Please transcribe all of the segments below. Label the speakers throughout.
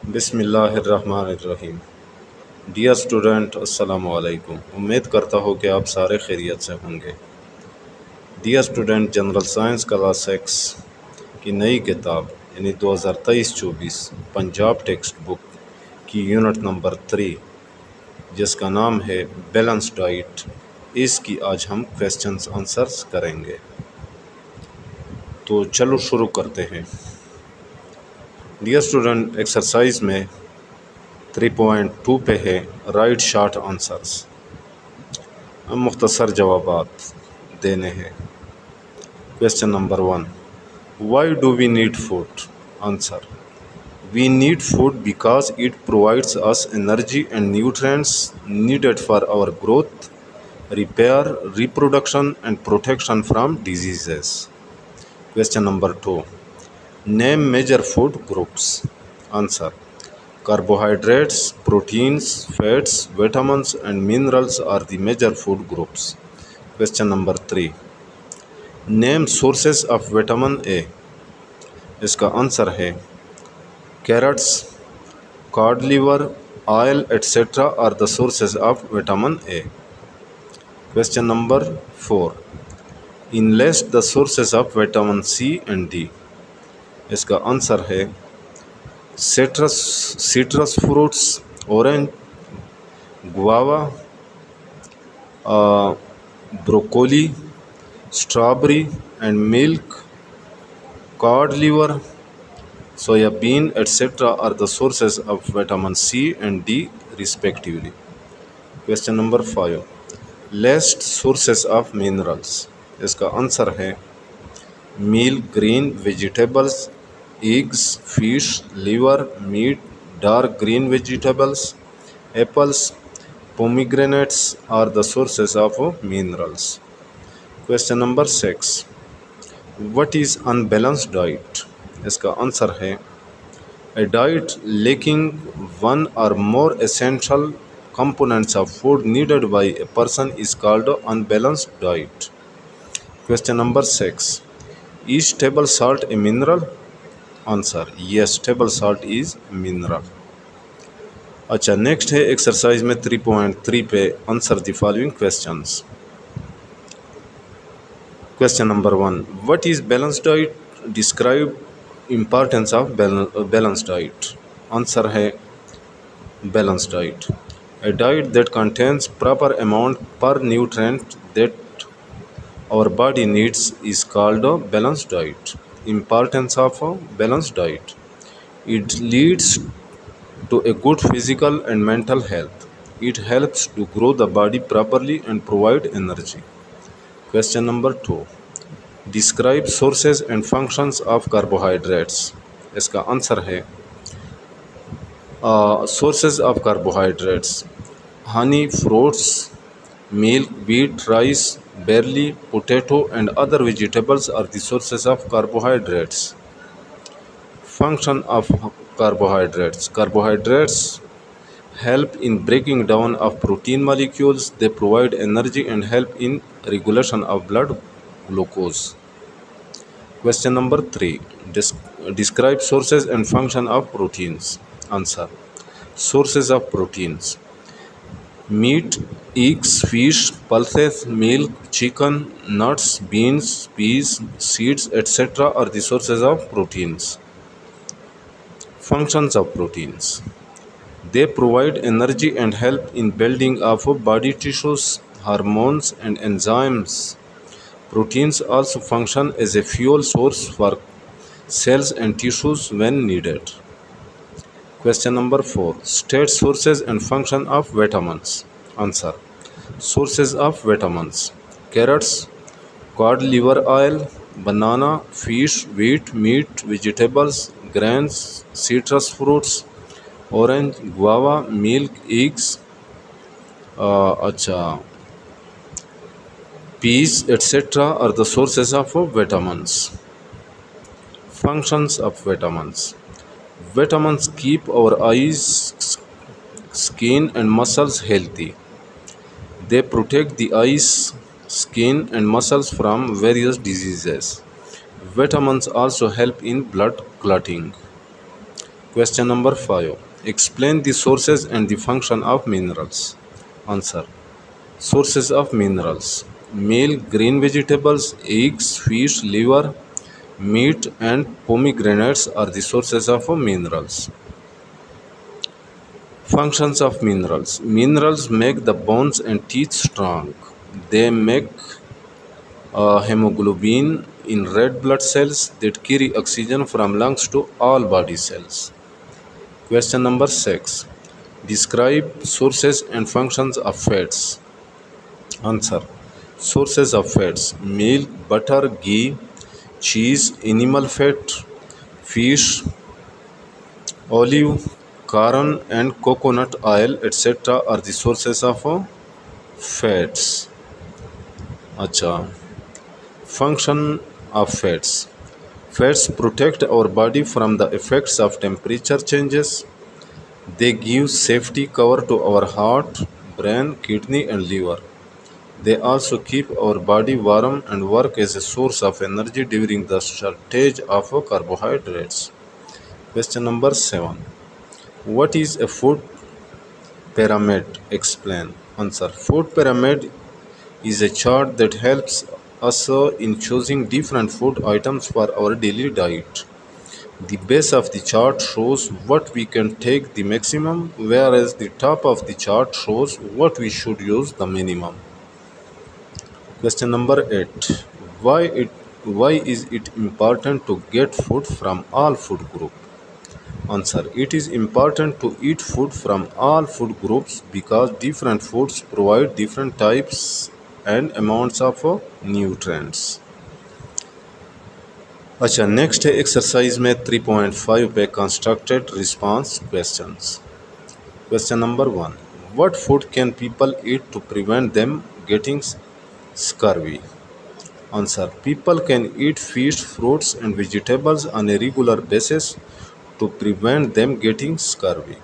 Speaker 1: بسم اللہ الرحمن الرحیم۔ ڈیئر اسٹوڈنٹ، السلام علیکم۔ امید کرتا ہوں کہ آپ سارے خیریت سے ہوں گے۔ Dear student, general science class 6 کی نئی کتاب یعنی 2023-24 پنجاب ٹیکسٹ بک کی یونٹ نمبر 3 جس کا نام ہے بیلنس ڈائٹ، اس کی آج ہم کویسچنز آنسرز کریں گے۔ تو چلو شروع کرتے ہیں۔ ڈیئر اسٹوڈنٹ، ایکسرسائز میں 3.2 پہ ہے رائٹ شارٹ آنسرز، ہم مختصر جوابات دینے ہیں۔ Question number 1، why do we need food? Answer, we need food because it provides us energy and nutrients needed for our growth, repair, reproduction and protection from diseases. Question number 2, name major food groups. Answer, carbohydrates, proteins, fats, vitamins and minerals are the major food groups. Question number 3, name sources of vitamin A. اس کا answer ہے carrots, cod liver, oil etc. are the sources of vitamin A. Question number 4, enlist the sources of vitamin C and D. اس کا answer ہے citrus fruits, orange, guava, broccoli, strawberry and milk, curd liver, soya bean etcetera are the sources of vitamin C and D respectively. Question number 5، least sources of minerals. اس کا answer ہے milk, green vegetables, eggs, fish, liver, meat, dark green vegetables, apples, pomegranates are the sources of minerals. Question number 6، what is unbalanced diet? اس کا answer ہے a diet lacking one اور مور essential components of food needed by a person is called unbalanced diet. Question number 6, is table salt a mineral? Answer, yes, table salt is mineral. اچھا، next ہے exercise میں 3.3 پہ answer the following questions. Question number 1، what is balance diet? Describe importance of balance diet. Answer ہے balance diet, a diet that contains proper amount per nutrient that our body needs is called a balanced diet. Importance of a balanced diet: it leads to a good physical and mental health. It helps to grow the body properly and provide energy. Question number 2, describe sources and functions of carbohydrates. اس کا answer ہے sources of carbohydrates: honey, fruits, milk, wheat, rice, barley, potato and other vegetables are the sources of carbohydrates. Function of carbohydrates: carbohydrates help in breaking down of protein molecules. They provide energy and help in regulation of blood glucose. Question number 3, describe sources and function of proteins. Answer, sources of proteins: meat, eggs, fish, pulses, milk, chicken, nuts, beans, peas, seeds, etc. are the sources of proteins. Functions of proteins: they provide energy and help in building of body tissues, hormones and enzymes. Proteins also function as a fuel source for cells and tissues when needed. Question number 4, state sources and function of vitamins. Answer, sources of vitamins: carrots, cod liver oil, banana, fish, wheat, meat, vegetables, grains, citrus fruits, orange, guava, milk, eggs, peas, etc. are the sources of vitamins. Functions of vitamins: vitamins keep our eyes, skin and muscles healthy. They protect the eyes, skin and muscles from various diseases. Vitamins also help in blood clotting. Question number 5. Explain the sources and the function of minerals. Answer. Sources of minerals: meal, green vegetables, eggs, fish, liver, meat, and pomegranates are the sources of minerals. Functions of minerals: minerals make the bones and teeth strong. They make hemoglobin in red blood cells that carry oxygen from lungs to all body cells. Question number 6. Describe sources and functions of fats. Answer. Sources of fats: milk, butter, ghee, cheese, animal fat, fish, olive, corn, and coconut oil, etc. are the sources of fats. Acha. Function of fats. Fats protect our body from the effects of temperature changes. They give safety cover to our heart, brain, kidney, and liver. They also keep our body warm and work as a source of energy during the shortage of carbohydrates. Question number 7. What is a food pyramid? Explain. Answer. Food pyramid is a chart that helps us in choosing different food items for our daily diet. The base of the chart shows what we can take the maximum, whereas the top of the chart shows what we should use the minimum. Question number 8. Why is it important to get food from all food groups? Answer. It is important to eat food from all food groups because different foods provide different types and amounts of nutrients. अच्छा, next है exercise में 3.5 पे constructed response questions. Question number 1. What food can people eat to prevent them getting scurvy? Answer. People can eat fish, fruits, and vegetables on a regular basis to prevent them getting scurvy.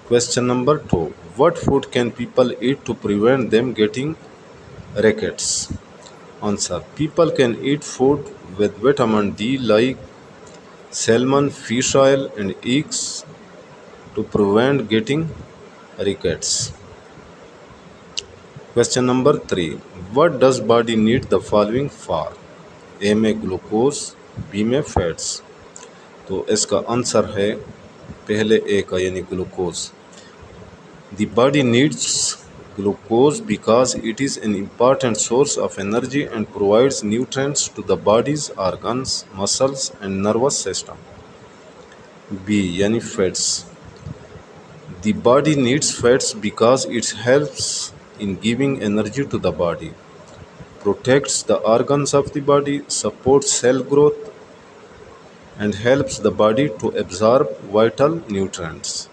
Speaker 1: Question number 2. What food can people eat to prevent them getting rickets? Answer. People can eat food with vitamin D like salmon, fish oil, and eggs to prevent getting rickets. Question number 3. What does body need the following for? A में glucose, B में fats. तो इसका answer है पहले ए का यानी glucose. The body needs glucose because it is an important source of energy and provides nutrients to the body's organs, muscles, and nervous system. B yani fats. The body needs fats because it helps in giving energy to the body, protects the organs of the body, supports cell growth, and helps the body to absorb vital nutrients.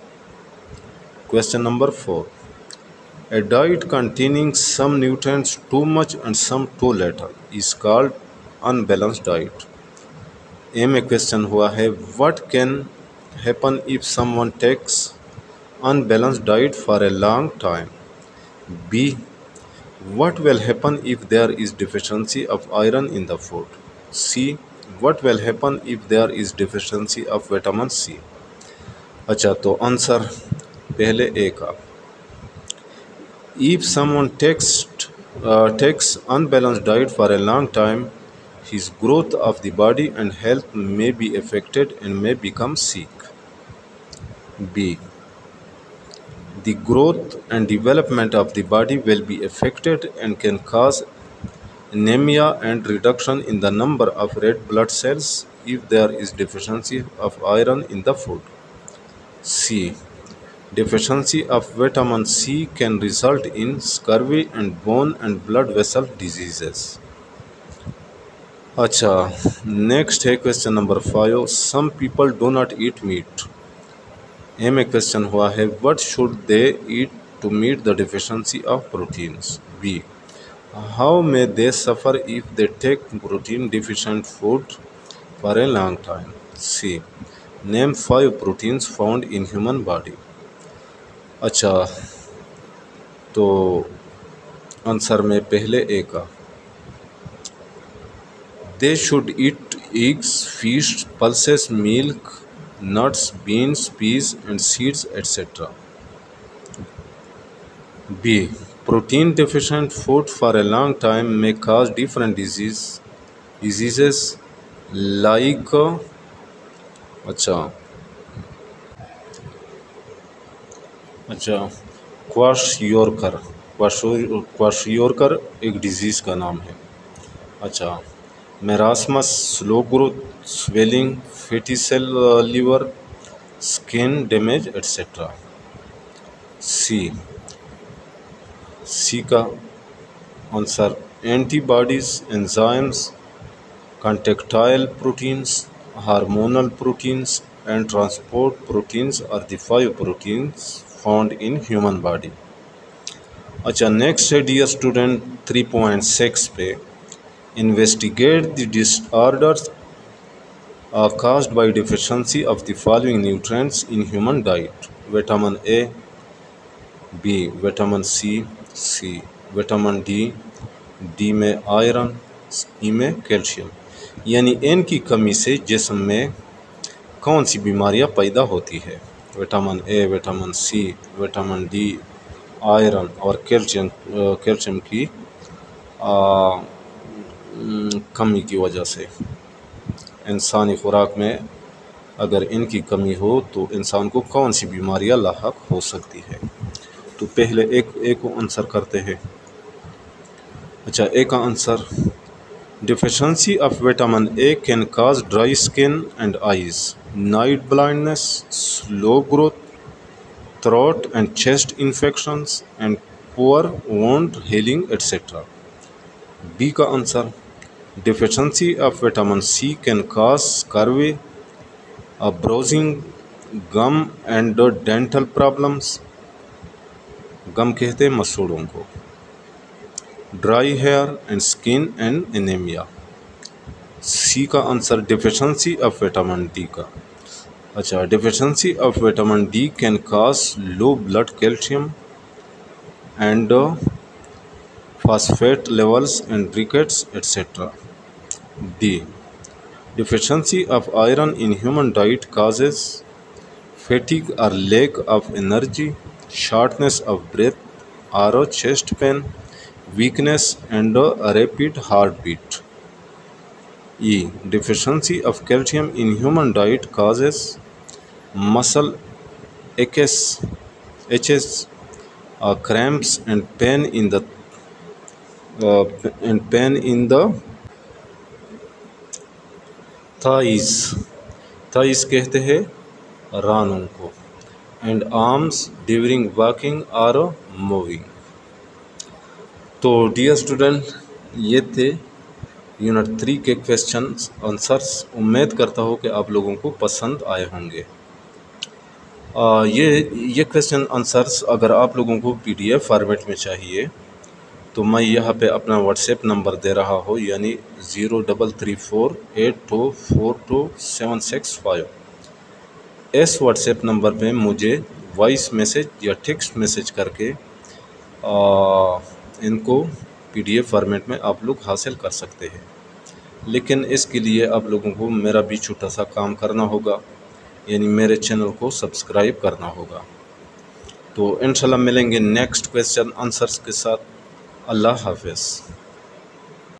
Speaker 1: Question number 4. A diet containing some nutrients too much and some too little is called unbalanced diet. A में question हुआ है what can happen if someone takes unbalanced diet for a long time? B. What will happen if there is deficiency of iron in the food? C. What will happen if there is deficiency of vitamin C? अच्छा, तो answer पहले ए का. If someone takes unbalanced diet for a long time, his growth of the body and health may be affected and may become sick. B. The growth and development of the body will be affected and can cause anemia and reduction in the number of red blood cells if there is deficiency of iron in the food. C. Deficiency of vitamin C can result in scurvy and bone and blood vessel diseases. अच्छा, next है question number 5. Some people do not eat meat. ए में question हुआ है what should they eat to meet the deficiency of proteins? B. How may they suffer if they take protein deficient food for a long time? C. Name 5 proteins found in human body. अच्छा, तो answer में पहले ए का. They should eat eggs, fish, pulses, milk, nuts, beans, peas, and seeds, etc. B. Protein deficient food for a long time may cause different diseases like اچھا اچھا کواشیورکر ایک disease کا نام ہے. اچھا marasmus, slow growth, swelling, fatty cell liver, skin damage etcetera. C کا answer antibodies, enzymes, contractile proteins, hormonal proteins and transport proteins are the 5 proteins found in human body. اچھا next ہے dear student 3.6 پہ investigate the disorders caused by deficiency of the following nutrients in human diet. Vitamin A, B, vitamin C, vitamin D میں iron, E میں calcium. یعنی ان کی کمی سے جسم میں کون سی بیماریاں پیدا ہوتی ہے؟ Vitamin A, vitamin C, vitamin D, iron اور کیلشیم کی کمی کی وجہ سے. انسانی خوراک میں اگر ان کی کمی ہو تو انسان کو کون سی بیماریاں لاحق ہو سکتی ہے؟ تو پہلے ایک کو آنسر کرتے ہیں. اچھا ایک کا answer Deficiency of vitamin A can cause dry skin and eyes, night blindness, slow growth, throat and chest infections, and poor wound healing, etc. B کا answer Deficiency of vitamin C can cause scurvy, bruising, gum and dental problems. گم کہتے ہیں مسوڑوں کو. Dry hair and skin and anaemia. C کا answer deficiency of vitamin D کا. اچھا deficiency of vitamin D can cause low blood calcium and phosphate levels and rickets etcetera. D deficiency of iron in human diet causes fatigue or lack of energy, shortness of breath or chest pain, weakness and rapid heartbeat. E. Deficiency of calcium in human diet causes muscle aches, cramps and pain in the thighs. thighs کہتے ہیں رانوں کو. and arms during walking or moving. تو dear student یہ تھے unit 3 کے questions answers. امید کرتا ہوں کہ آپ لوگوں کو پسند آئے ہوں گے. یہ کویسچن آنسرس اگر آپ لوگوں کو PDF فارمیٹ میں چاہیے تو میں یہاں پہ اپنا واٹس ایپ نمبر دے رہا ہوں, یعنی 0334824765. اس واٹس ایپ نمبر پہ مجھے وائس میسج یا ٹیکسٹ میسج کر کے ان کو PDF فارمیٹ میں آپ لوگ حاصل کر سکتے ہیں. لیکن اس کے لیے آپ لوگوں کو میرا بھی چھوٹا سا کام کرنا ہوگا, یعنی میرے چینل کو سبسکرائب کرنا ہوگا. تو انشاءاللہ ملیں گے نیکسٹ کویسچن آنسرس کے ساتھ. اللہ حافظ.